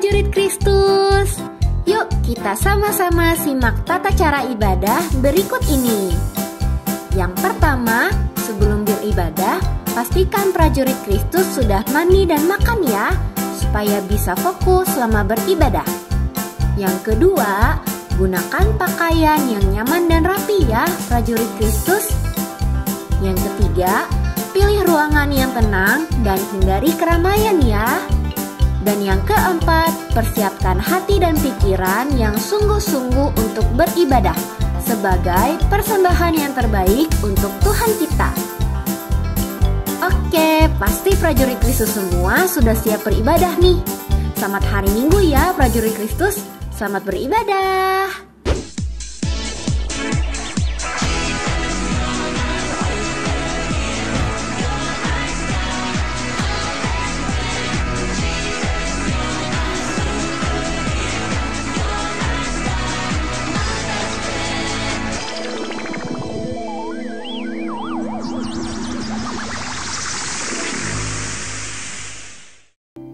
prajurit Kristus. Yuk kita sama-sama simak tata cara ibadah berikut ini. Yang pertama, sebelum beribadah, pastikan prajurit Kristus sudah mandi dan makan ya, supaya bisa fokus selama beribadah. Yang kedua, gunakan pakaian yang nyaman dan rapi ya, prajurit Kristus. Yang ketiga, pilih ruangan yang tenang dan hindari keramaian ya. Dan yang keempat, persiapkan hati dan pikiran yang sungguh-sungguh untuk beribadah sebagai persembahan yang terbaik untuk Tuhan kita. Oke, pasti prajurit Kristus semua sudah siap beribadah nih. Selamat hari Minggu ya prajurit Kristus, selamat beribadah.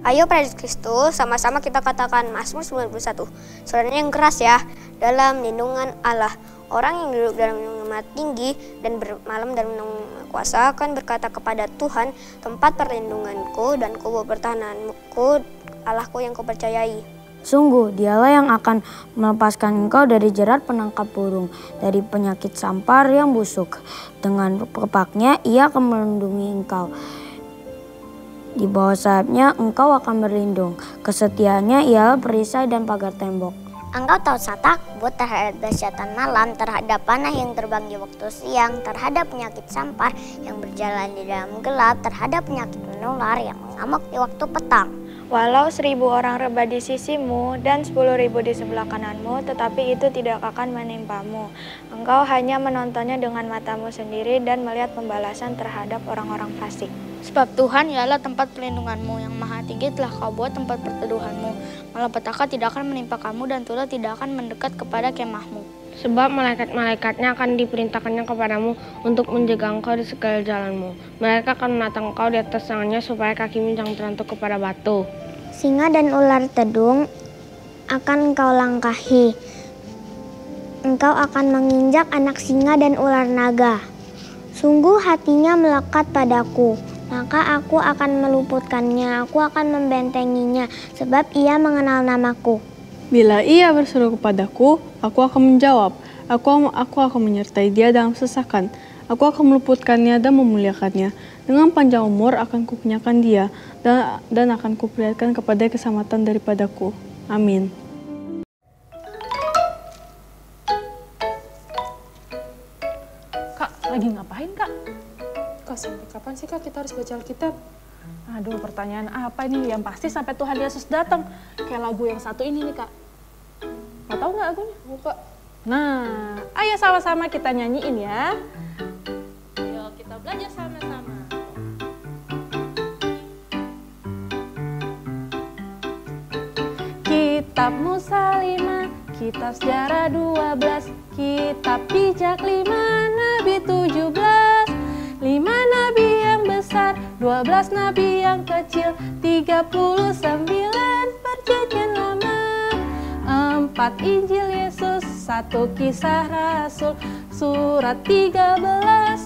Ayo prajurit Kristus, sama-sama kita katakan Mazmur 91. Suaranya yang keras ya. Dalam lindungan Allah, orang yang duduk dalam lindungan tinggi dan bermalam dalam lindungan kuasa akan berkata kepada Tuhan, tempat perlindunganku dan kubu pertahananku, Allahku yang kupercayai. Sungguh, dialah yang akan melepaskan engkau dari jerat penangkap burung, dari penyakit sampar yang busuk. Dengan kepaknya ia akan melindungi engkau. Di bawah sayapnya engkau akan berlindung. Kesetiaannya ialah perisai dan pagar tembok. Engkau tahu takut terhadap dahsyatan malam, terhadap panah yang terbang di waktu siang, terhadap penyakit sampar yang berjalan di dalam gelap, terhadap penyakit menular yang mengamuk di waktu petang. Walau 1.000 orang rebah di sisimu dan 10.000 di sebelah kananmu, tetapi itu tidak akan menimpamu. Engkau hanya menontonnya dengan matamu sendiri dan melihat pembalasan terhadap orang-orang fasik. Sebab Tuhan ialah tempat perlindunganmu, yang maha tinggi telah kau buat tempat perteduhanmu. Malapetaka tidak akan menimpa kamu dan tulah tidak akan mendekat kepada kemahmu. Sebab malaikat-malaikatnya akan diperintahkannya kepadamu untuk menjaga engkau di segala jalanmu. Mereka akan menatang engkau di atas tangannya supaya kakimu jangan terantuk kepada batu. Singa dan ular tedung akan engkau langkahi. Engkau akan menginjak anak singa dan ular naga. Sungguh hatinya melekat padaku, maka aku akan meluputkannya, aku akan membentenginya, sebab ia mengenal namaku. Bila ia berseru kepadaku, aku akan menjawab. Aku akan menyertai dia dalam sesakan. Aku akan meluputkannya dan memuliakannya. Dengan panjang umur akan kukenyakan dia, dan akan kuperlihatkan kepada keselamatan daripadaku. Amin. Kak, lagi ngapain kak? Kak, sampai kapan sih kak kita harus baca Alkitab? Aduh, pertanyaan apa ini? Yang pasti sampai Tuhan Yesus datang. Kayak lagu yang satu ini nih kak. Mau tahu nggak lagunya? Mau kak. Nah, ayo sama-sama kita nyanyiin ya. Ayo kita belajar sama-sama. Kitab Musa 5, Kitab Sejarah 12, Kitab Bijak 5, Nabi 17, 5 nabi yang besar, 12 nabi yang kecil, 39 perjanjian lama, 4 Injil Yesus, 1 Kisah Rasul, surat 13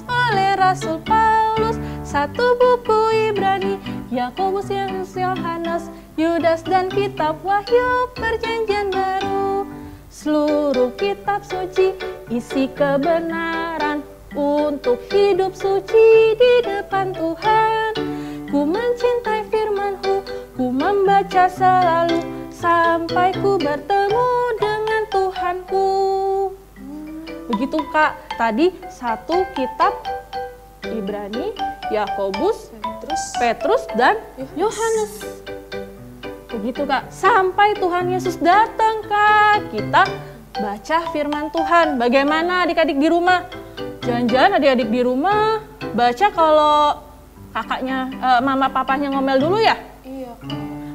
oleh Rasul Paulus, 1 buku Ibrani, Yakobus, Yohanes, Yudas dan kitab Wahyu perjanjian baru. Seluruh kitab suci isi kebenaran untuk hidup suci di depan Tuhan. Ku mencintai firman-Mu, ku membaca selalu sampai ku bertemu dengan Tuhanku. Begitu kak, tadi 1 kitab Ibrani, Yakobus, Petrus dan Yohanes. Begitu kak, sampai Tuhan Yesus datang kak, kita baca firman Tuhan. Bagaimana adik-adik di rumah? Jangan-jangan adik-adik di rumah baca kalau kakaknya, mama papanya ngomel dulu ya? Iya.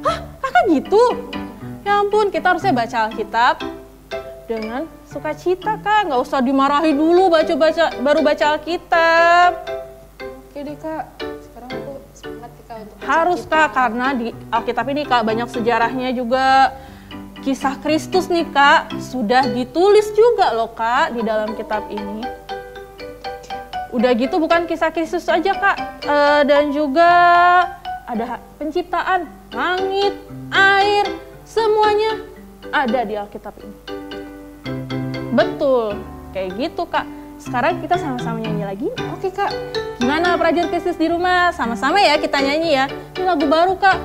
Hah, kakak gitu? Ya ampun, kita harusnya baca Alkitab dengan sukacita kak, nggak usah dimarahi dulu baru baca Alkitab. Oke deh kak, sekarang aku semangat nih kak Kak untuk baca Harus Alkitab? Kak, karena di Alkitab ini Kak banyak sejarahnya juga. Kisah Kristus nih Kak, sudah ditulis juga loh Kak di dalam kitab ini. Udah gitu bukan kisah Kristus aja Kak, dan juga ada penciptaan, langit, air, semuanya ada di Alkitab ini. Betul, kayak gitu Kak. Sekarang kita sama-sama nyanyi lagi. Oke Kak. Gimana prajurit Kristus di rumah? Sama-sama ya kita nyanyi ya. Ini lagu baru Kak.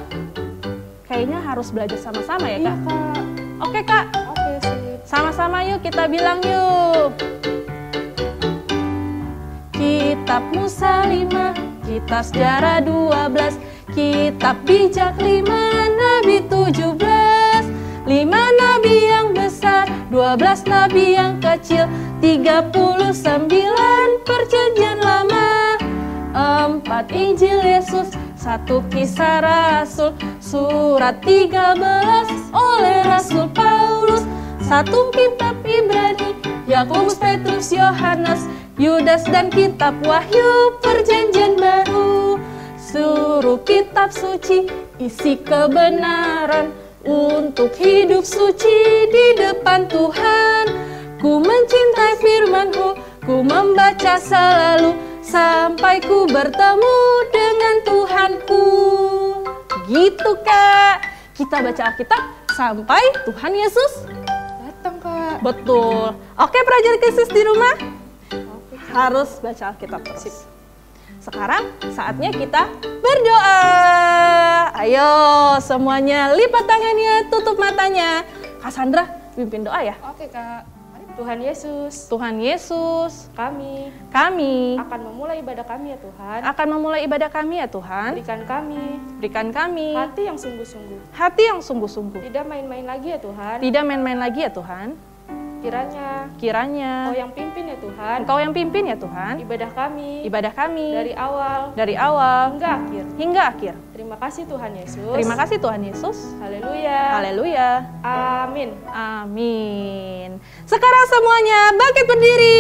Kayaknya harus belajar sama-sama ya Kak. Kak. Oke Kak, Oke sip. sama-sama yuk kita bilang yuk. Kitab Musa 5, Kitab Sejarah 12, Kitab Bijak 5, Nabi 17, 5 Nabi yang besar, 12 Nabi yang kecil, 39 Perjanjian Lama, 4 Injil Yesus, 1 Kisah Rasul, Surat 13 oleh Rasul Paulus, 1 Kitab Ibrani, Yakobus, Petrus, Yohanes, Yudas dan Kitab Wahyu Perjanjian Baru. Seluruh kitab suci isi kebenaran untuk hidup suci di depan Tuhan. Ku mencintai firman-Mu, ku membaca selalu sampai ku bertemu dengan Tuhanku. Gitu Kak, kita baca Alkitab sampai Tuhan Yesus Datang Kak. betul. Oke prajurit Kristus di rumah, harus baca Alkitab terus. Sekarang saatnya kita berdoa. Ayo semuanya lipat tangannya, tutup matanya. Kak Sandra pimpin doa ya. Oke Kak. Mari. Tuhan Yesus, Tuhan Yesus, kami kami akan memulai ibadah kami ya Tuhan. akan memulai ibadah kami ya Tuhan. Berikan kami hati hati yang sungguh-sungguh. yang sungguh-sungguh. Tidak main-main lagi ya Tuhan. Tidak main-main lagi ya Tuhan. Kiranya Kiranya Engkau yang pimpin ya Tuhan. Engkau yang pimpin ya Tuhan. Ibadah kami Dari awal awal hingga akhir. hingga akhir. Terima kasih Tuhan Yesus. Terima kasih Tuhan Yesus. Haleluya. Haleluya. Amin. Amin. Sekarang semuanya bangkit berdiri.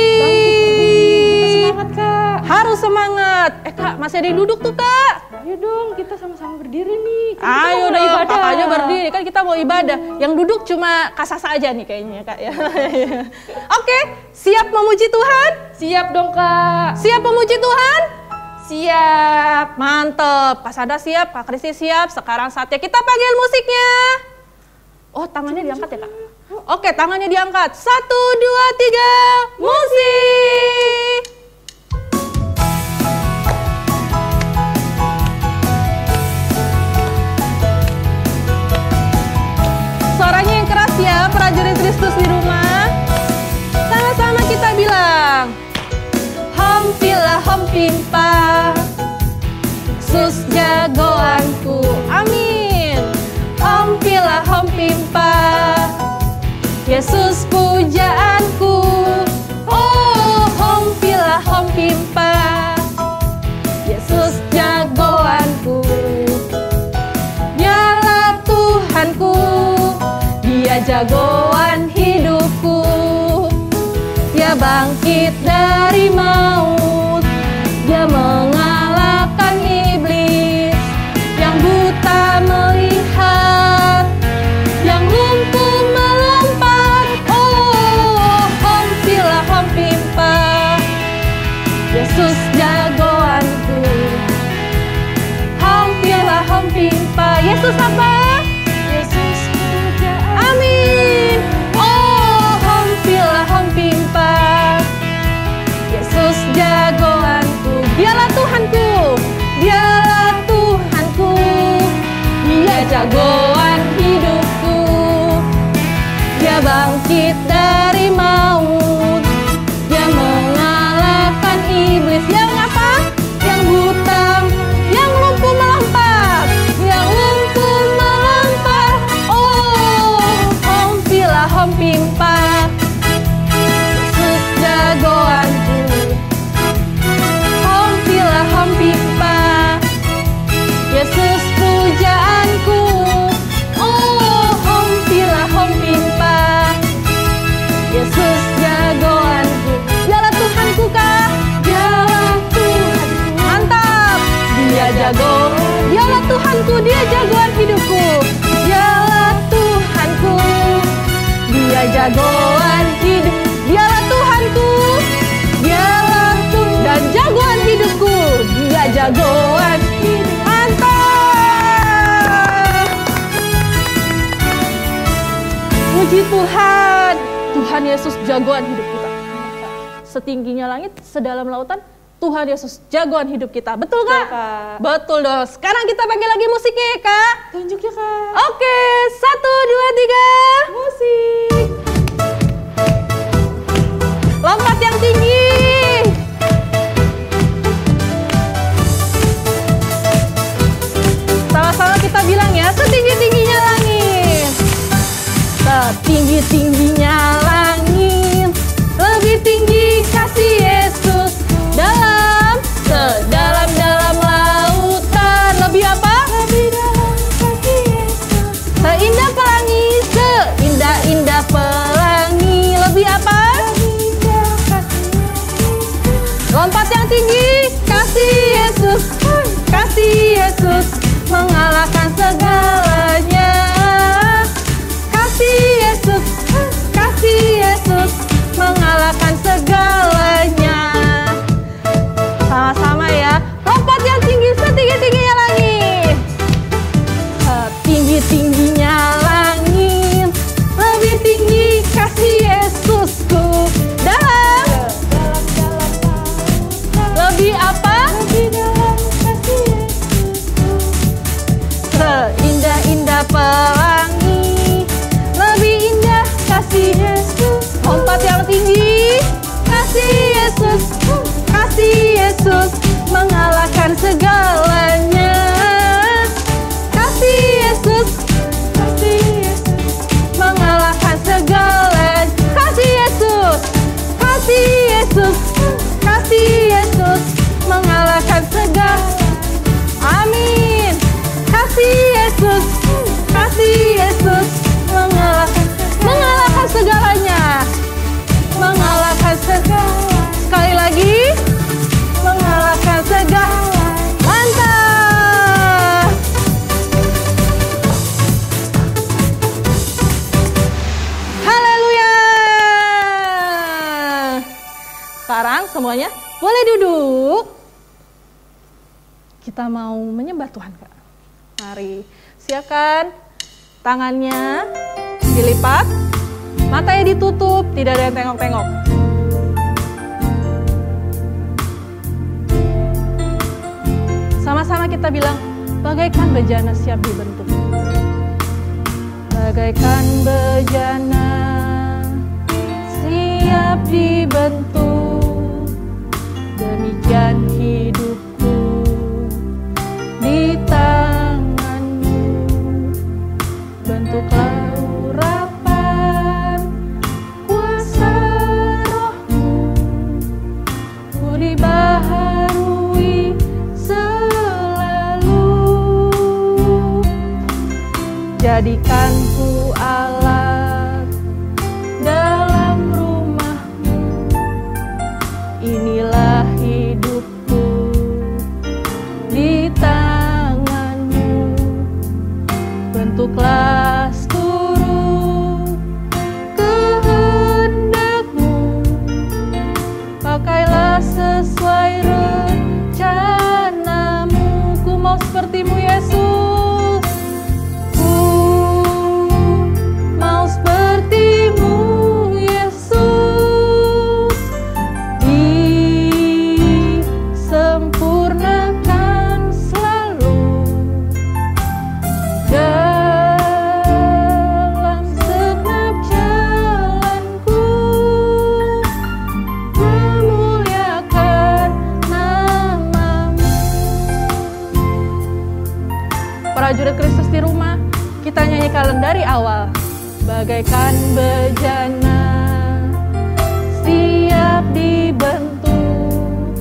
Kita semangat Kak. Harus semangat. Kak, masih ada yang duduk tuh Kak. Ayo dong, kita sama-sama berdiri nih. Kan kita Ayo mau mulai dong, ibadah. kakaknya berdiri. Kan kita mau ibadah. Yang duduk cuma Kasasa aja nih kayaknya Kak ya. Oke, siap memuji Tuhan? Siap dong Kak. Siap memuji Tuhan? Siap. Mantep. Kak Sada siap, Kak Kristi siap. Sekarang saatnya kita panggil musiknya. Oh, tangannya diangkat ya Kak? Oke, tangannya diangkat. 1, 2, 3, musik! Suaranya yang keras ya, prajurit Kristus di rumah. Sama-sama kita bilang, Hompilah hompimpa, Yesus jagoanku, amin. Hompilah hompimpa, Yesus pujaanku. Oh, hompilah hompimpa, Yesus jagoanku. Dialah Tuhanku, Dia jagoan hidupku. Dia bangkit dari maut, Dia mengalahkan iblis. Yang buta melihat, yang lumpuh melompat. Oh, hompilah hompimpa, Yesus jagoanku. Hompilah hompimpa, Yesus apa? Yesus pujaan. Amin. Oh, hompilah hompimpa, Yesus jagoanku. Dialah Tuhanku, Dialah Tuhanku. Dia jagoan hidupku. Dia bangkit dari maut, Dia mengalahkan iblis. Yang apa? Yang buta, yang lumpuh melompat, yang lumpuh melompat. Oh, hompilah hompimpa, Yesus jagoanku. Hompilah hompimpa, Yesus pujaanku. Oh, hompilah hompimpa, Yesus jagoanku. Dialah Tuhanku Kak. Dialah Tuhanku. Mantap. Dia jagoan Dialah Tuhanku, Dia jagoan hidupku. Dialah Tuhanku, Dia jagoan hidup. Dialah Tuhanku, Dialah Tuhan dan jagoan hidupku. Dia jagoan hidup. Mantap. Puji Tuhan. Tuhan Yesus jagoan hidup kita. Setingginya langit, sedalam lautan, Tuhan Yesus jagoan hidup kita. Betul gak? Betul dong. Sekarang kita pakai lagi musiknya ya Kak. Tunjuk ya Kak. Oke, 1, 2, 3. Musik. Lompat yang tinggi. Sama-sama kita bilang ya, setinggi-tingginya langit. Setinggi-tingginya langit, lebih tinggi kasih Yesus. Sedalam-dalam lautan, lebih apa? Lebih dalam kasih Yesus. Seindah pelangi, seindah-indah pelangi, lebih apa? Lebih indah kasih Yesus. Lompat yang tinggi, kasih Yesus, kasih Yesus mengalahkan segalanya. Kasih Yesus, kasih Yesus mengalahkan segalanya. Sama-sama ya, lompat yang tinggi, setinggi-tingginya langit. Setinggi-tingginya langit, lebih tinggi kasih Yesusku. Lebih apa? Lebih dalam kasih Yesusku. Seindah-indah pelangi, lebih indah kasih Yesus. Lompat yang tinggi, kasih Yesus, kasih Yesus mengalahkan segalanya. Kasih Yesus, kasih Yesus mengalahkan segalanya. Kasih Yesus, kasih Yesus, kasih Yesus mengalahkan segalanya. Amin. Kasih Yesus, kasih Yesus mengalahkan segalanya. Mengalahkan segalanya. Sekali lagi, mengalahkan segalanya. Mantap. Haleluya. Sekarang semuanya boleh duduk. Kita mau menyembah Tuhan, Kak. Mari, siapkan tangannya dilipat, matanya ditutup, tidak ada yang tengok-tengok. Sama-sama kita bilang, bagaikan bejana siap dibentuk. Bagaikan bejana siap dibentuk, demikian hidupku di tanganmu. Bentuklah urapan kuasa rohmu, ku dibaharui selalu. Jadikan ku alat dalam rumahmu, inilah hidupku di tanganmu. Bentuklah seluruh kehendakmu, pakailah sesuai rencanamu. Ku mau sepertimu Yesus, ku mau sepertimu Yesus, disempurnakan selalu dalam segenap jalanku, memuliakan namamu. Prajurit Kristus di rumah, kita nyanyikan dari awal. Bagaikan bejana siap dibentuk,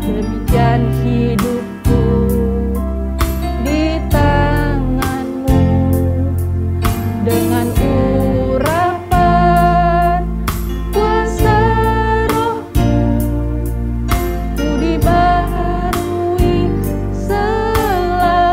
demikian hidupku di tanganmu. Dengan urapan kuasa rohmu, ku dibaharui selalu.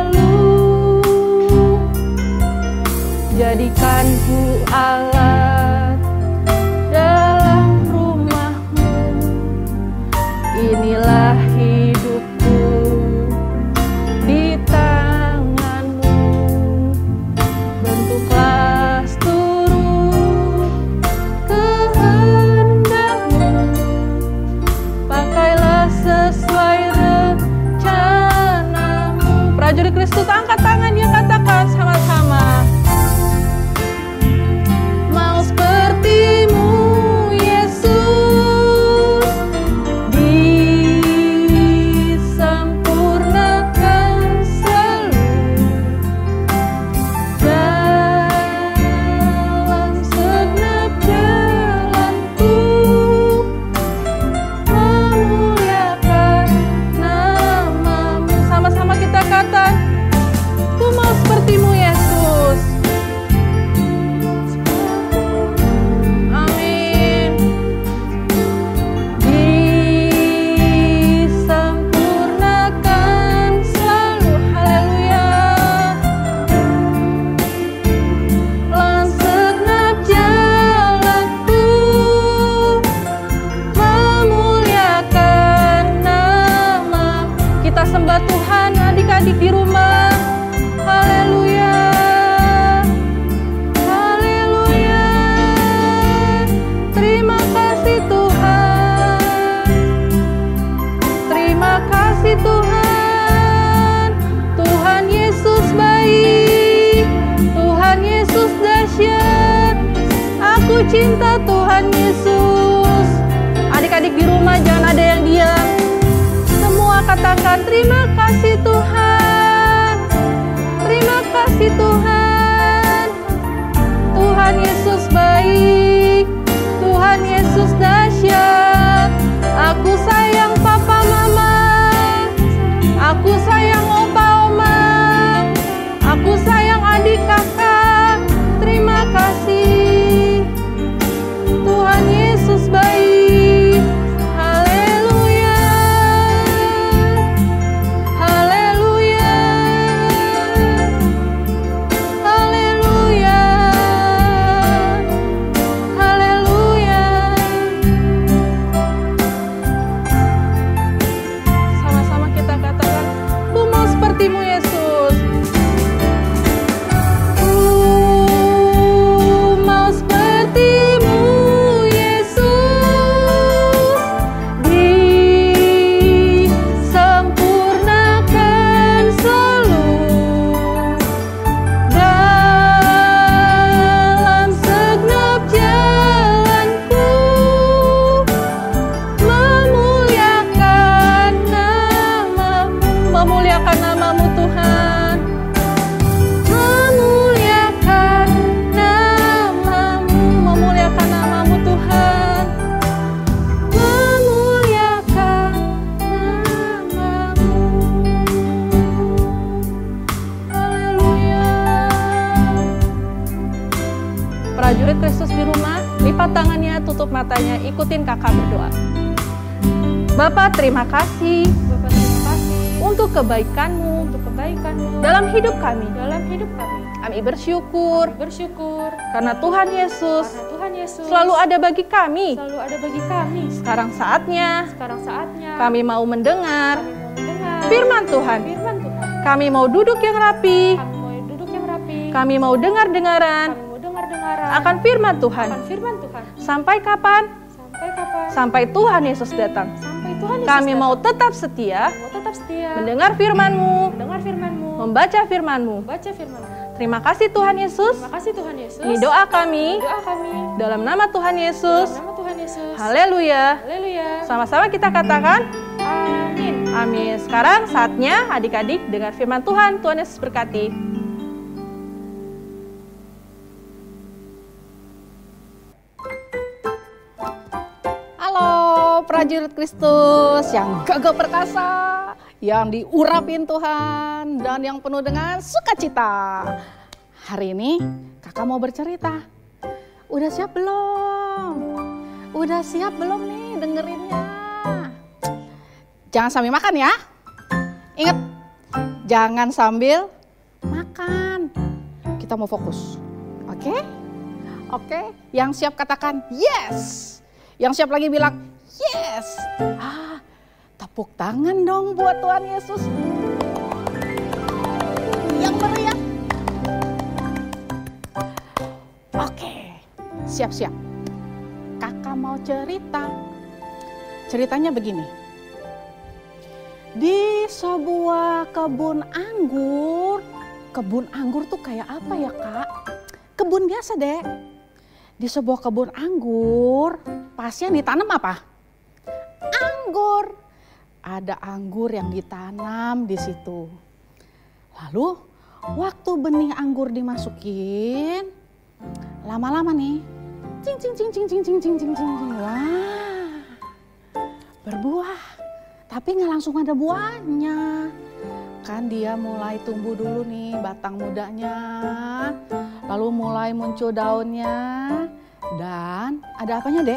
Sembah Tuhan adik-adik di rumah. Haleluya. Haleluya. Terima kasih Tuhan. Terima kasih Tuhan. Tuhan Yesus baik. Tuhan Yesus dahsyat. Aku cinta Tuhan Yesus. Adik-adik di rumah jangan ada yang diam. Semua katakan terima kasih Tuhan. Terima kasih Tuhan. Tuhan Yesus baik. Tuhan Yesus dahsyat. Aku sayang papa mama. Aku sayang opa oma. Aku sayang adik kakak. Terima kasih. Tuhan Yesus baik. Haleluya. Haleluya. Haleluya. Haleluya. Sama-sama kita katakan, ku mau sepertimu Yesus. Ku mau sepertimu Yesus, disempurnakan selalu dalam segenap jalanku, memuliakan namamu Tuhan, memuliakan namamu Tuhan, memuliakan namamu. Haleluya. Prajurit Kristus di rumah, lipat tangannya, tutup matanya, ikutin kakak berdoa. Bapa, terima kasih. Bapa, terima kasih untuk kebaikan-Mu, dalam hidup kami. Kami bersyukur karena Tuhan Yesus selalu ada bagi kami. Sekarang saatnya kami mau mendengar firman Tuhan. Kami mau duduk yang rapi. Kami mau dengar-dengaran akan firman Tuhan. Sampai kapan? Sampai Tuhan Yesus datang. Kami mau tetap setia mendengar firman-Mu, membaca firman-Mu. Terima kasih Tuhan Yesus. Ini doa kami. Dalam nama Tuhan Yesus. Haleluya. Sama-sama kita katakan amin. Amin. Sekarang saatnya adik-adik dengar firman Tuhan. Tuhan Yesus berkati. Halo prajurit Kristus yang gagah perkasa, yang diurapin Tuhan, dan yang penuh dengan sukacita. Hari ini kakak mau bercerita. Udah siap belum? Udah siap belum nih dengerinnya? Jangan sambil makan ya. Ingat, jangan sambil makan. Kita mau fokus. Oke? Oke, yang siap katakan yes. Yang siap lagi bilang yes. Tepuk tangan dong buat Tuhan Yesus. Yang meriah. Oke, siap-siap. Kakak mau cerita. Ceritanya begini. Di sebuah kebun anggur tuh kayak apa ya kak? Kebun biasa deh. Di sebuah kebun anggur, pasti yang ditanam apa? Anggur. Ada anggur yang ditanam di situ. Lalu waktu benih anggur dimasukin, lama-lama nih, cing cing cing cing cing cing cing cing cing. Wah, berbuah. Tapi nggak langsung ada buahnya. Kan dia mulai tumbuh dulu nih batang mudanya. Lalu mulai muncul daunnya. Dan ada apanya dek?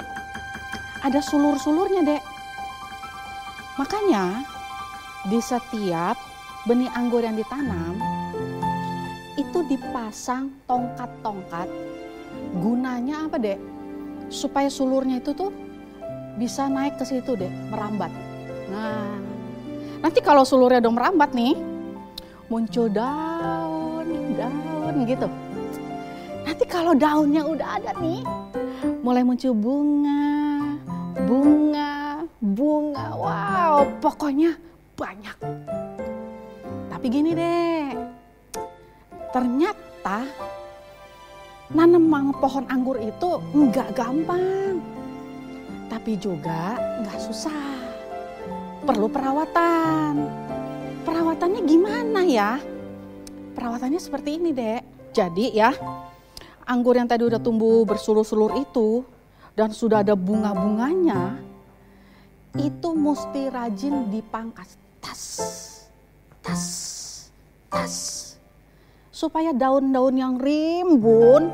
Ada sulur-sulurnya dek. Makanya di setiap benih anggur yang ditanam itu dipasang tongkat-tongkat. Gunanya apa dek? Supaya sulurnya itu tuh bisa naik ke situ dek, merambat. Nah Nanti kalau sulurnya udah merambat nih, muncul daun gitu. Nanti kalau daunnya udah ada nih, mulai muncul bunga. Wow, pokoknya banyak. Tapi gini deh, ternyata nanam pohon anggur itu nggak gampang, tapi juga nggak susah. Perlu perawatan. Perawatannya gimana ya? Perawatannya seperti ini, Dek. Jadi ya, anggur yang tadi udah tumbuh bersulur-sulur itu dan sudah ada bunga-bunganya, itu mesti rajin dipangkas. Tas. Supaya daun-daun yang rimbun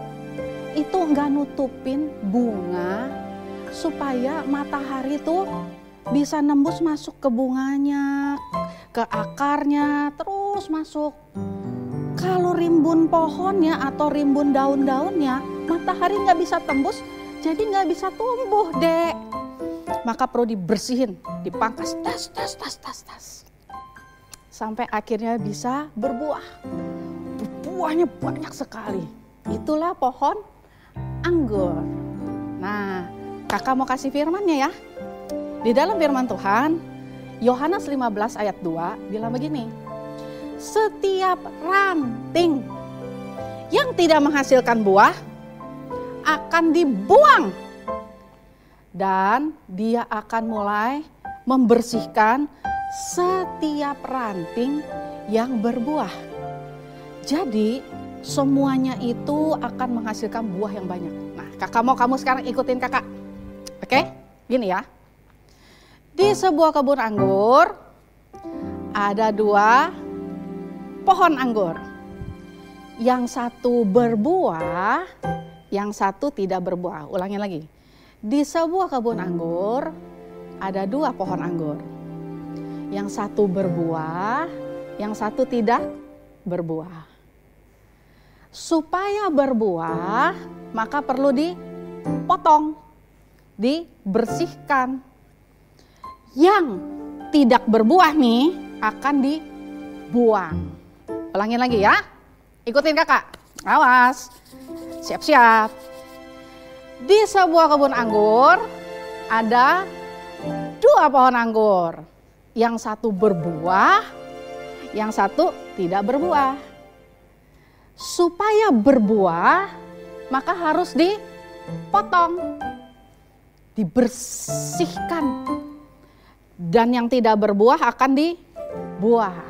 itu nggak nutupin bunga, supaya matahari tuh bisa nembus masuk ke bunganya, ke akarnya, terus masuk. Kalau rimbun pohonnya atau rimbun daun-daunnya, matahari nggak bisa tembus, jadi nggak bisa tumbuh, Dek. Maka perlu dibersihin, dipangkas, tas. Sampai akhirnya bisa berbuah. Buahnya banyak sekali. Itulah pohon anggur. Nah, kakak mau kasih firmannya ya. Di dalam firman Tuhan, Yohanes 15 ayat 2 bilang begini. Setiap ranting yang tidak menghasilkan buah akan dibuang. Dan dia akan mulai membersihkan setiap ranting yang berbuah. Jadi semuanya itu akan menghasilkan buah yang banyak. Nah, kakak mau kamu sekarang ikutin kakak. Oke? Gini ya. Di sebuah kebun anggur ada 2 pohon anggur. Yang satu berbuah, yang satu tidak berbuah. Ulangi lagi. Di sebuah kebun anggur ada 2 pohon anggur. Yang satu berbuah, yang satu tidak berbuah. Supaya berbuah, maka perlu dipotong, dibersihkan. Yang tidak berbuah nih akan dibuang. Ulangin lagi ya. Ikutin kakak. Awas. Siap-siap. Di sebuah kebun anggur ada 2 pohon anggur. Yang satu berbuah, yang satu tidak berbuah. Supaya berbuah, maka harus dipotong, dibersihkan. Dan yang tidak berbuah akan dibuang.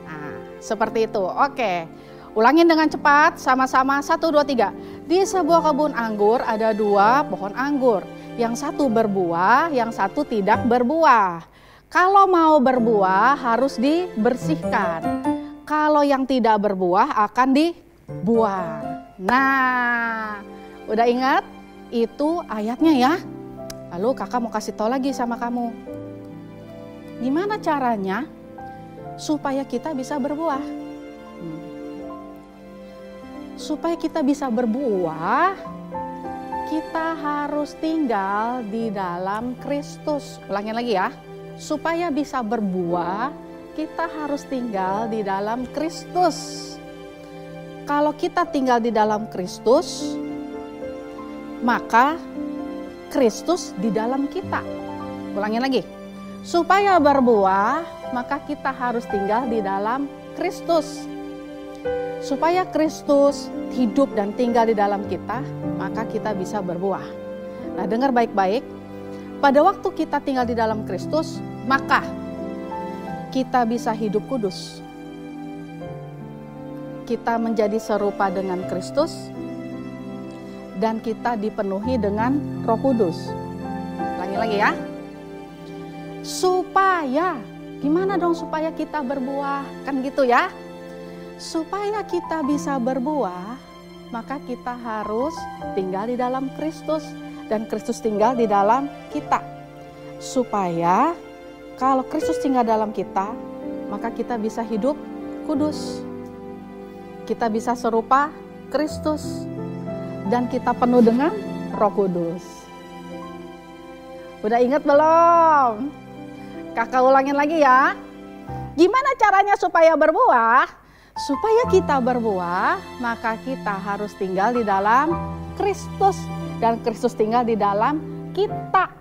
Nah, seperti itu. Oke, ulangin dengan cepat, sama-sama 1, 2, 3. Di sebuah kebun anggur ada 2 pohon anggur. Yang satu berbuah, yang satu tidak berbuah. Kalau mau berbuah harus dibersihkan. Kalau yang tidak berbuah akan dibuang. Nah, udah ingat? Itu ayatnya ya. Lalu kakak mau kasih tahu lagi sama kamu. Gimana caranya supaya kita bisa berbuah? Supaya kita bisa berbuah, kita harus tinggal di dalam Kristus. Ulangin lagi ya. Supaya bisa berbuah, kita harus tinggal di dalam Kristus. Kalau kita tinggal di dalam Kristus, maka Kristus di dalam kita. Ulangin lagi. Supaya berbuah, maka kita harus tinggal di dalam Kristus. Supaya Kristus hidup dan tinggal di dalam kita, maka kita bisa berbuah. Nah, dengar baik-baik. Pada waktu kita tinggal di dalam Kristus, maka kita bisa hidup kudus. Kita menjadi serupa dengan Kristus dan kita dipenuhi dengan Roh Kudus. Lagi ya. Supaya, gimana dong supaya kita berbuah? Kan gitu ya. Supaya kita bisa berbuah, maka kita harus tinggal di dalam Kristus dan Kristus tinggal di dalam kita. Supaya kalau Kristus tinggal dalam kita, maka kita bisa hidup kudus. Kita bisa serupa Kristus dan kita penuh dengan Roh Kudus. Udah ingat belum? Kakak ulangin lagi ya. Gimana caranya supaya berbuah? Supaya kita berbuah, maka kita harus tinggal di dalam Kristus. Dan Kristus tinggal di dalam kita.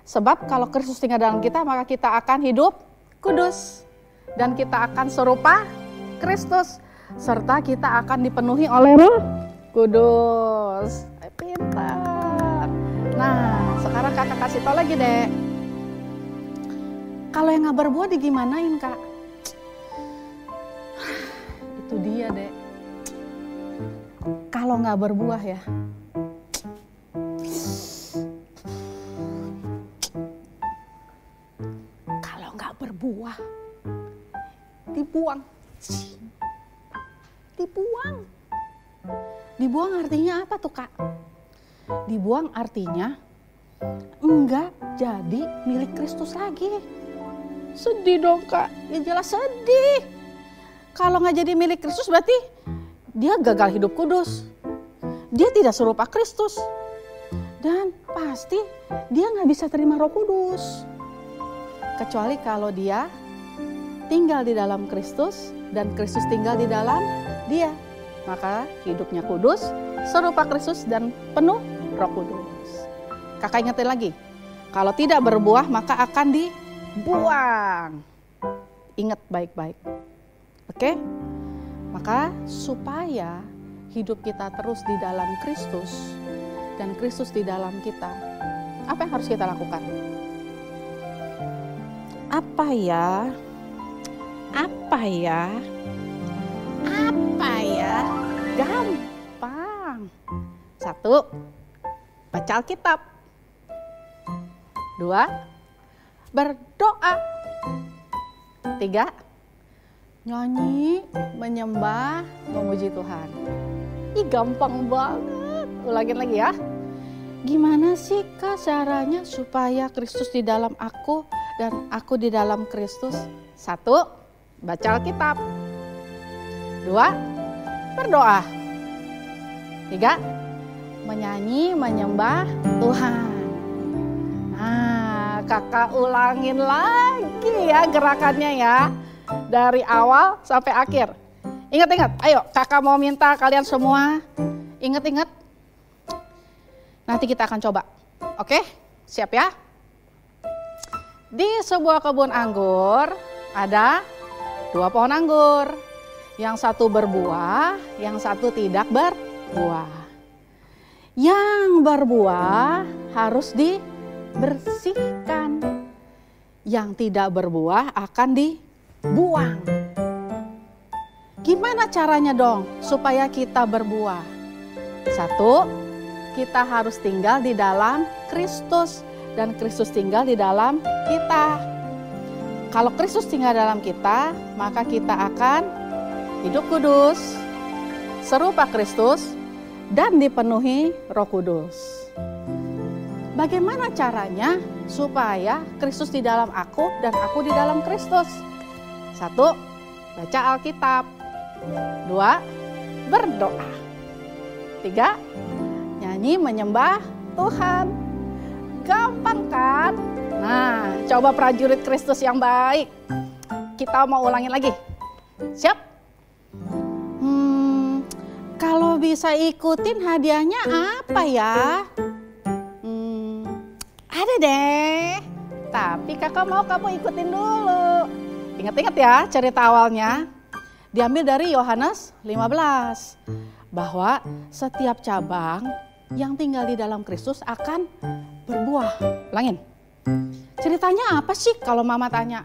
Sebab kalau Kristus tinggal dalam kita, maka kita akan hidup kudus. Dan kita akan serupa Kristus. Serta kita akan dipenuhi oleh Roh Kudus. Pintar. Nah, sekarang kakak kasih tau lagi deh. Kalau yang gak berbuah digimanain kak? Itu dia deh. Kalau gak berbuah ya, kalau gak berbuah, dibuang. Dibuang. Dibuang artinya apa tuh kak? Dibuang artinya enggak jadi milik Kristus lagi. Sedih dong kak, ya jelas sedih. Kalau nggak jadi milik Kristus berarti dia gagal hidup kudus. Dia tidak serupa Kristus. Dan pasti dia nggak bisa terima Roh Kudus. Kecuali kalau dia tinggal di dalam Kristus dan Kristus tinggal di dalam dia. Maka hidupnya kudus, serupa Kristus dan penuh Roh Kudus. Kakak ingetin lagi, kalau tidak berbuah maka akan dibuang. Ingat baik-baik. Oke? Maka supaya hidup kita terus di dalam Kristus dan Kristus di dalam kita, apa yang harus kita lakukan? Apa ya? Gampang. 1, baca Alkitab. 2, berdoa. 3, nyanyi, menyembah, memuji Tuhan. Ih, gampang banget. Ulangin lagi ya. Gimana sih kak caranya supaya Kristus di dalam aku dan aku di dalam Kristus? 1, baca Alkitab. 2, berdoa. 3, menyanyi, menyembah Tuhan. Nah, kakak ulangin lagi ya gerakannya ya. Dari awal sampai akhir. Ingat-ingat, ayo kakak mau minta kalian semua ingat-ingat. Nanti kita akan coba. Oke, siap ya? Di sebuah kebun anggur ada 2 pohon anggur. Yang satu berbuah, yang satu tidak berbuah. Yang berbuah harus dibersihkan. Yang tidak berbuah akan dibuang. Gimana caranya dong supaya kita berbuah? 1, kita harus tinggal di dalam Kristus dan Kristus tinggal di dalam kita. Kalau Kristus tinggal dalam kita, maka kita akan hidup kudus, serupa Kristus, dan dipenuhi Roh Kudus. Bagaimana caranya supaya Kristus di dalam aku dan aku di dalam Kristus? 1, baca Alkitab. 2, berdoa. 3, nyanyi menyembah Tuhan. Gampang kan? Nah, coba prajurit Kristus yang baik. Kita mau ulangin lagi. Siap? Kalau bisa ikutin hadiahnya apa ya? Ada deh. Tapi kakak mau kamu ikutin dulu. Ingat-ingat ya cerita awalnya. Diambil dari Yohanes 15. Bahwa setiap cabang yang tinggal di dalam Kristus akan berbuah. Ulangin. Ceritanya apa sih kalau mama tanya?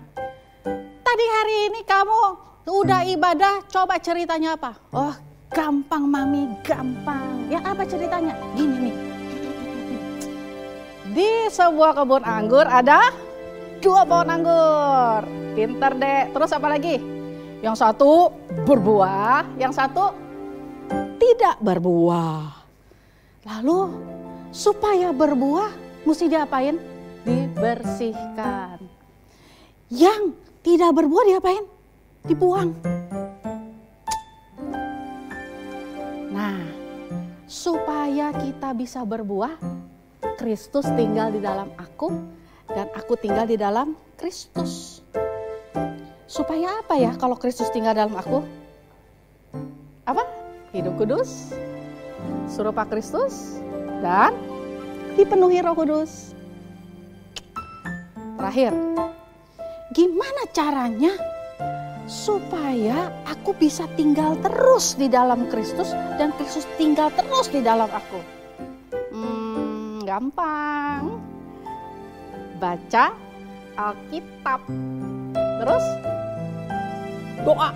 Tadi hari ini kamu udah ibadah, coba ceritanya apa? Oh, gampang mami, gampang. Ya apa ceritanya? Gini nih. Di sebuah kebun anggur ada 2 pohon anggur. Pinter deh. Terus apa lagi? Yang satu berbuah, yang satu tidak berbuah. Lalu supaya berbuah mesti diapain? Dibersihkan. Yang tidak berbuah diapain? Dibuang. Nah, supaya kita bisa berbuah, Kristus tinggal di dalam aku dan aku tinggal di dalam Kristus. Supaya apa ya kalau Kristus tinggal dalam aku? Apa? Hidup kudus, serupa Kristus, dan dipenuhi Roh Kudus. Terakhir, gimana caranya supaya aku bisa tinggal terus di dalam Kristus dan Kristus tinggal terus di dalam aku? Gampang. Baca Alkitab. Terus doa.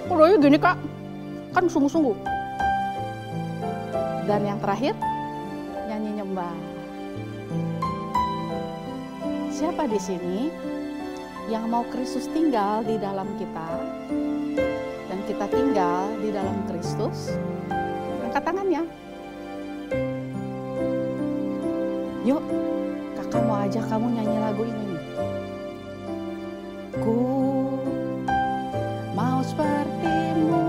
Doanya gini Kak, kan sungguh-sungguh. Dan yang terakhir, nyanyi nyembah. Siapa di sini yang mau Kristus tinggal di dalam kita dan kita tinggal di dalam Kristus? Angkat tangannya. Yuk, Kakak mau ajak kamu nyanyi lagu ini nih. Ku mau seperti-Mu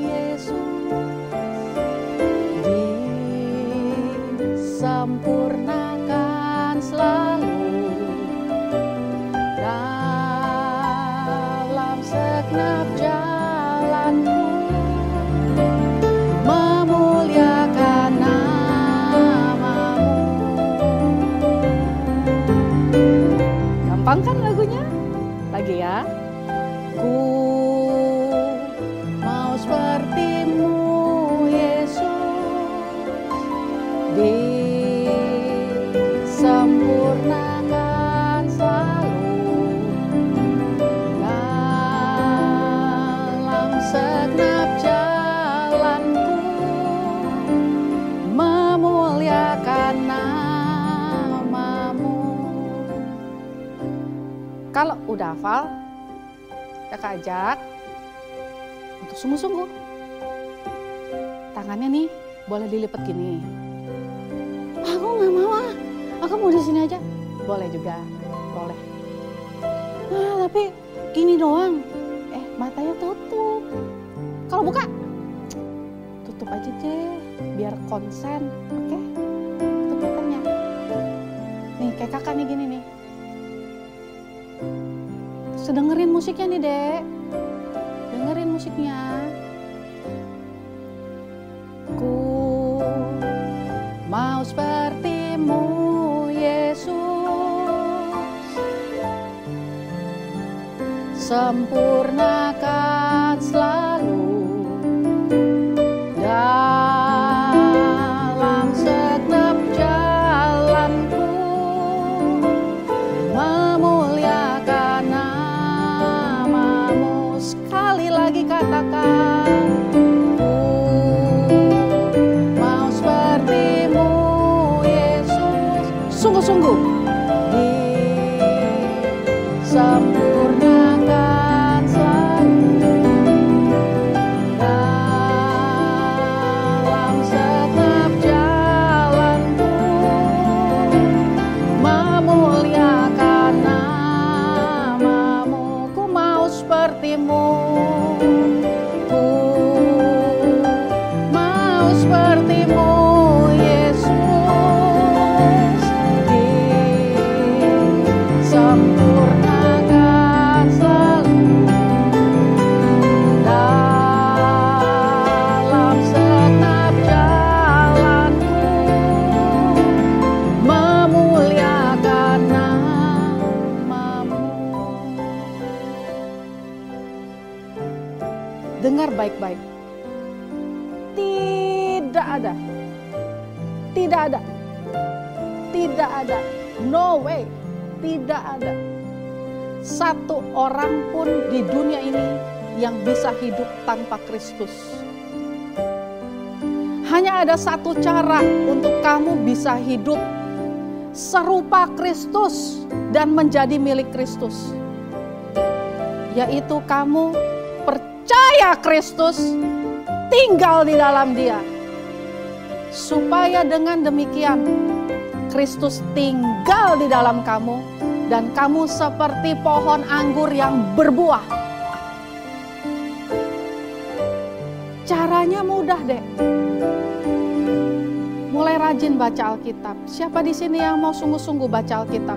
Yesus, disempurnakan selalu dalam segenap jalanku, memuliakan nama-Mu. Gampang kan lagunya? Lagi ya. Ku mau seperti-Mu Yesus, disempurnakan selalu dalam segenap jalanku, memuliakan nama-Mu. Kalau udah hafal, Kakak ajak untuk sungguh-sungguh. Tangannya nih boleh dilipat gini. Aku nggak mau aku mau di sini aja. Boleh juga, boleh. Nah, tapi gini doang. Matanya tutup. Kalau buka, tutup aja deh, biar konsen, oke? Tutup matanya. Nih kayak Kakak nih gini nih. Dengerin musiknya nih Dek, dengerin musiknya. Ku mau seperti-Mu Yesus, sempurnakan selalu dalam segenap jalanku, memuliakan nama-Mu. Sekali lagi katakan, ku mau seperti-Mu Yesus, sungguh-sungguh disempurnakan selalu dalam setiap jalanku, memuliakan nama-Mu. Ku mau seperti-Mu, ku mau seperti-Mu Yesus, disempurnakan selalu dalam setiap jalanku, memuliakan nama-Mu. Dengar baik-baik. Tidak ada, no way, tidak ada satu orang pun di dunia ini yang bisa hidup tanpa Kristus. Hanya ada satu cara untuk kamu bisa hidup serupa Kristus dan menjadi milik Kristus, yaitu kamu percaya Kristus, tinggal di dalam Dia, supaya dengan demikian Kristus tinggal di dalam kamu dan kamu seperti pohon anggur yang berbuah. Caranya mudah deh. Mulai rajin baca Alkitab. Siapa di sini yang mau sungguh-sungguh baca Alkitab?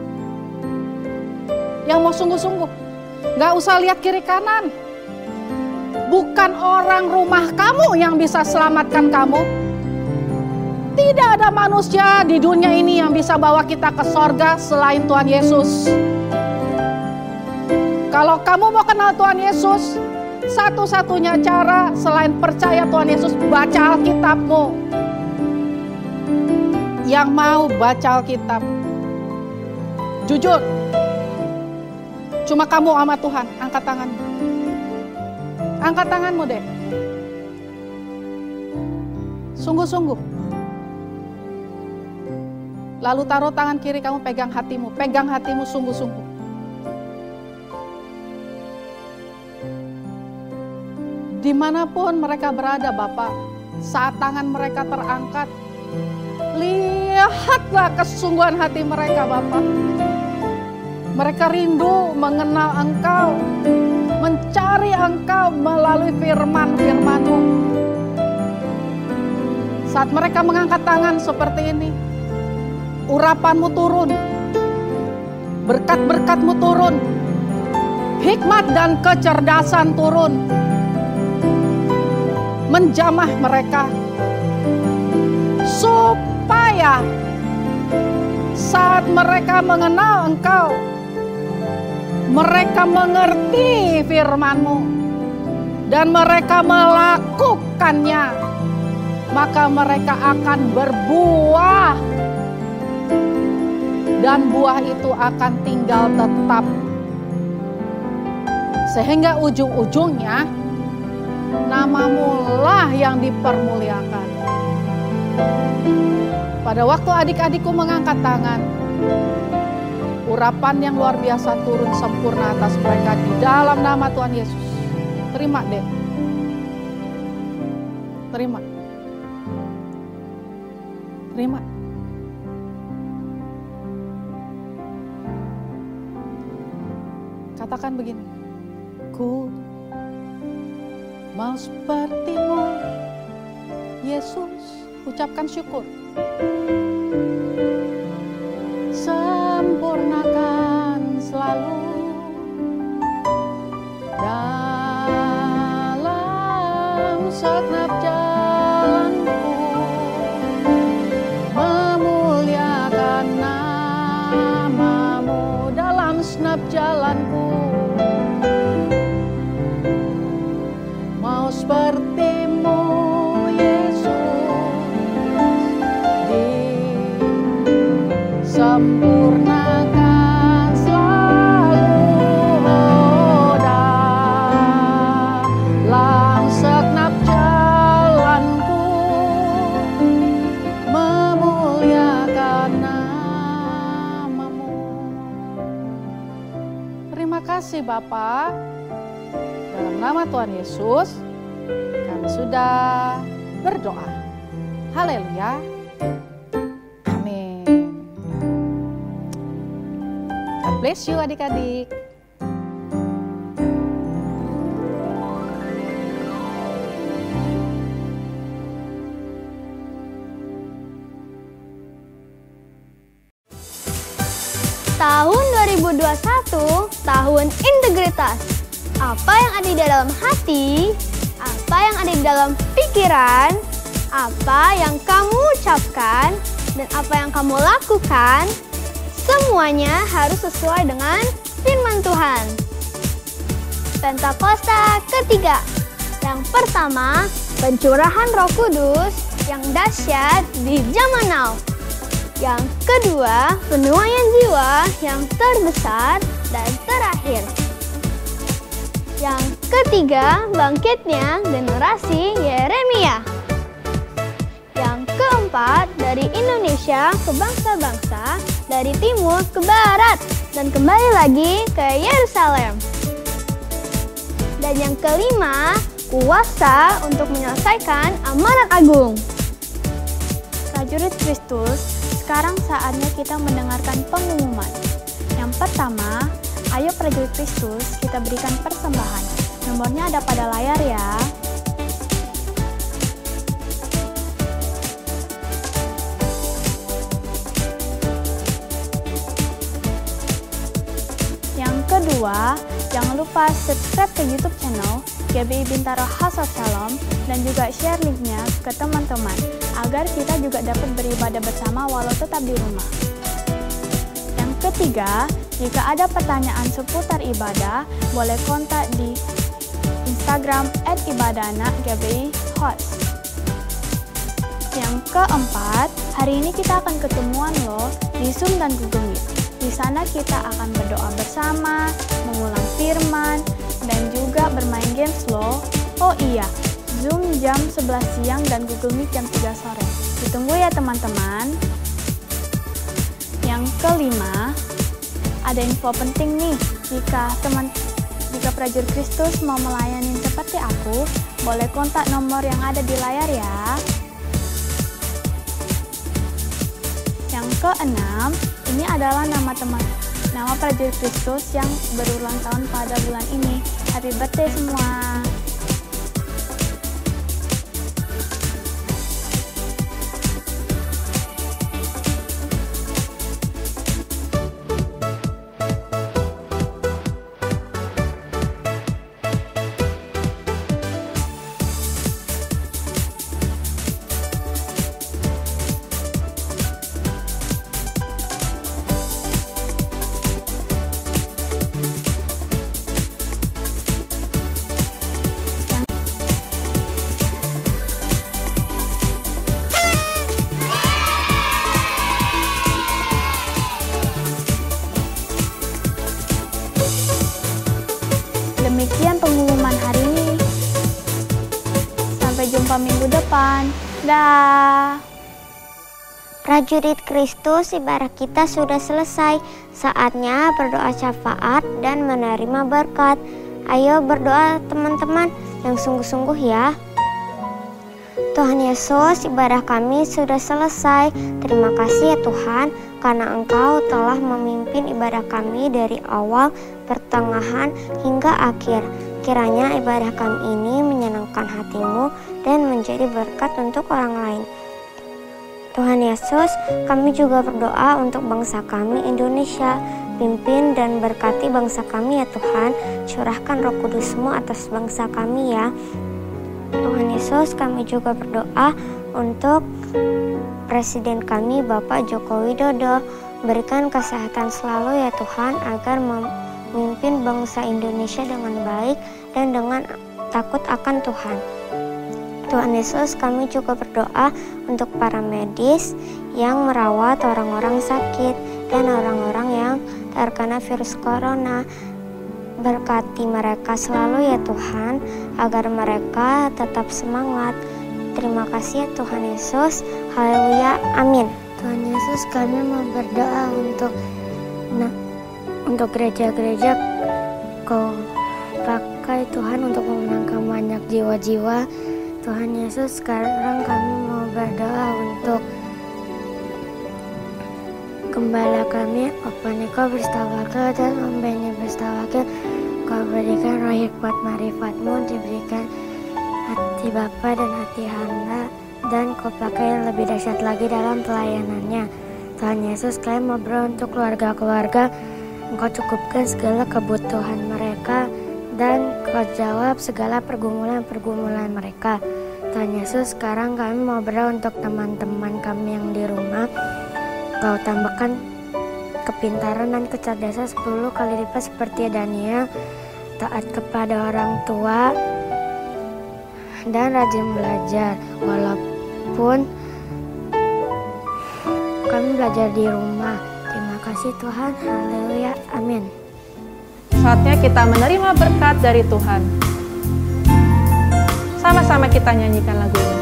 Yang mau sungguh-sungguh? Gak usah lihat kiri kanan. Bukan orang rumah kamu yang bisa selamatkan kamu. Tidak ada manusia di dunia ini yang bisa bawa kita ke sorga selain Tuhan Yesus. Kalau kamu mau kenal Tuhan Yesus, satu-satunya cara selain percaya Tuhan Yesus, baca Alkitabmu. Yang mau baca Alkitab, jujur, cuma kamu sama Tuhan. Angkat tanganmu. Angkat tanganmu deh. Sungguh-sungguh. Lalu taruh tangan kiri kamu, pegang hatimu. Pegang hatimu sungguh-sungguh. Dimanapun mereka berada Bapak, saat tangan mereka terangkat, lihatlah kesungguhan hati mereka Bapak. Mereka rindu mengenal Engkau, mencari Engkau melalui firman-firman-Mu. Saat mereka mengangkat tangan seperti ini, urapan-Mu turun, berkat-berkat-Mu turun, hikmat dan kecerdasan turun, menjamah mereka, supaya saat mereka mengenal Engkau, mereka mengerti firman-Mu dan mereka melakukannya, maka mereka akan berbuah dan buah itu akan tinggal tetap, sehingga ujung-ujungnya nama-Mu lah yang dipermuliakan. Pada waktu adik-adikku mengangkat tangan, urapan yang luar biasa turun sempurna atas mereka di dalam nama Tuhan Yesus. Terima deh. Terima. Terima. Katakan begini, ku mau seperti-Mu, Yesus. Ucapkan syukur. Sempurnakan selalu dalam segenap jalanku, memuliakan nama-Mu dalam segenap jalanku. Mau seperti-Mu, sempurnakan selalu dalam segenap jalanku, memuliakan nama-Mu. Terima kasih Bapa. Dalam nama Tuhan Yesus, kami sudah berdoa. Haleluya. Bless you adik-adik. Tahun 2021, tahun integritas. Apa yang ada di dalam hati, apa yang ada di dalam pikiran, apa yang kamu ucapkan, dan apa yang kamu lakukan, semuanya harus sesuai dengan firman Tuhan. Pentakosta ketiga. Yang pertama, pencurahan Roh Kudus yang dahsyat di zaman now. Yang kedua, penuaian jiwa yang terbesar dan terakhir. Yang ketiga, bangkitnya generasi Yeremia. Yang keempat, dari Indonesia ke bangsa-bangsa, dari timur ke barat, dan kembali lagi ke Yerusalem. Dan yang kelima, kuasa untuk menyelesaikan amanat agung. Prajurit Kristus, sekarang saatnya kita mendengarkan pengumuman. Yang pertama, ayo prajurit Kristus, kita berikan persembahan. Nomornya ada pada layar ya. Yang kedua, Jangan lupa subscribe ke YouTube channel GBI Bintaro House of Shalom dan juga share linknya ke teman-teman agar kita juga dapat beribadah bersama walau tetap di rumah. Yang ketiga, jika ada pertanyaan seputar ibadah, boleh kontak di Instagram @ibadahana_GBI_host. Yang keempat, hari ini kita akan ketemuan loh di Zoom dan Google Meet. Di sana kita akan berdoa bersama, mengulang firman, dan juga bermain games loh. Oh iya, Zoom jam 11 siang dan Google Meet jam 3 sore. Ditunggu ya teman-teman. Yang kelima, ada info penting nih. Jika prajurit Kristus mau melayani seperti aku, boleh kontak nomor yang ada di layar ya. Yang keenam, ini adalah nama prajurit Kristus yang berulang tahun pada bulan ini. Happy birthday semua. Demikian pengumuman hari ini. Sampai jumpa minggu depan. Dah. Prajurit Kristus, ibadah kita sudah selesai. Saatnya berdoa syafaat dan menerima berkat. Ayo berdoa teman-teman yang sungguh-sungguh ya. Tuhan Yesus, ibadah kami sudah selesai. Terima kasih ya Tuhan, karena Engkau telah memimpin ibadah kami dari awal, pertengahan, hingga akhir. Kiranya ibadah kami ini menyenangkan hati-Mu dan menjadi berkat untuk orang lain. Tuhan Yesus, kami juga berdoa untuk bangsa kami Indonesia. Pimpin dan berkati bangsa kami ya Tuhan. Curahkan Roh Kudus-Mu atas bangsa kami ya. Tuhan Yesus, kami juga berdoa untuk Presiden kami Bapak Joko Widodo. Berikan kesehatan selalu ya Tuhan, agar memimpin bangsa Indonesia dengan baik dan dengan takut akan Tuhan. Tuhan Yesus, kami juga berdoa untuk para medis yang merawat orang-orang sakit dan orang-orang yang terkena virus corona. Berkati mereka selalu ya Tuhan, agar mereka tetap semangat. Terima kasih ya Tuhan Yesus. Haleluya, amin. Tuhan Yesus, kami mau berdoa untuk gereja-gereja. Kau pakai Tuhan untuk memenangkan banyak jiwa-jiwa. Tuhan Yesus, sekarang kami mau berdoa untuk gembala kami, Bapak Niko Berstawakil dan Om Beni Berstawakil. Kau berikan roh hikmat marifat-Mu, diberikan hati Bapa dan hati hamba, dan Kau pakai lebih dahsyat lagi dalam pelayanannya. Tuhan Yesus, kami mau berdoa untuk keluarga-keluarga. Engkau cukupkan segala kebutuhan mereka, dan Kau jawab segala pergumulan-pergumulan mereka. Tuhan Yesus, sekarang kami mau berdoa untuk teman-teman kami yang di rumah. Kau tambahkan kepintaran dan kecerdasan 10 kali lipat seperti Daniel, taat kepada orang tua, dan rajin belajar. Walaupun kami belajar di rumah. Terima kasih Tuhan. Haleluya. Amin. Saatnya kita menerima berkat dari Tuhan. Sama-sama kita nyanyikan lagu ini.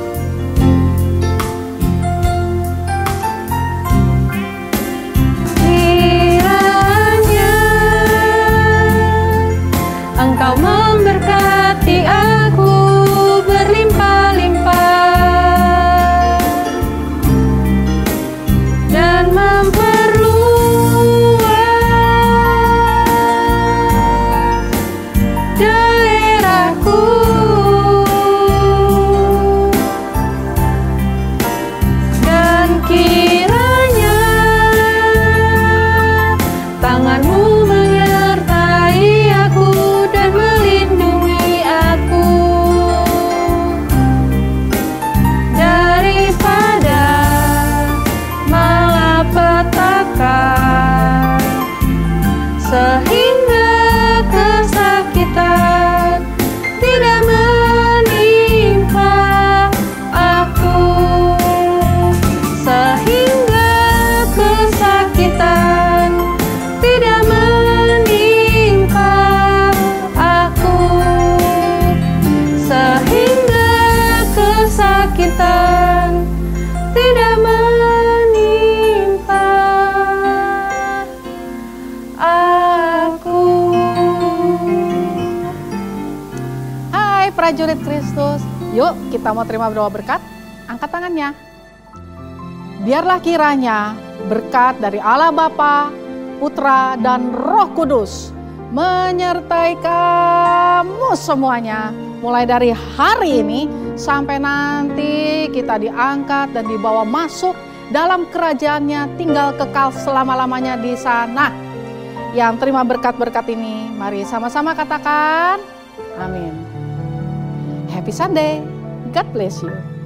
Kiranya Engkau memberkati aku berlimpah-limpah dan memperluas daerahku. Dan kiranya tangan-Mu menyertai aku Hai prajurit Kristus, yuk kita mau terima doa berkat. Angkat tangannya. Biarlah kiranya berkat dari Allah Bapa, Putra, dan Roh Kudus menyertai kamu semuanya. Mulai dari hari ini sampai nanti kita diangkat dan dibawa masuk dalam kerajaannya, tinggal kekal selama-lamanya di sana. Yang terima berkat-berkat ini, mari sama-sama katakan amin. Happy Sunday, God bless you.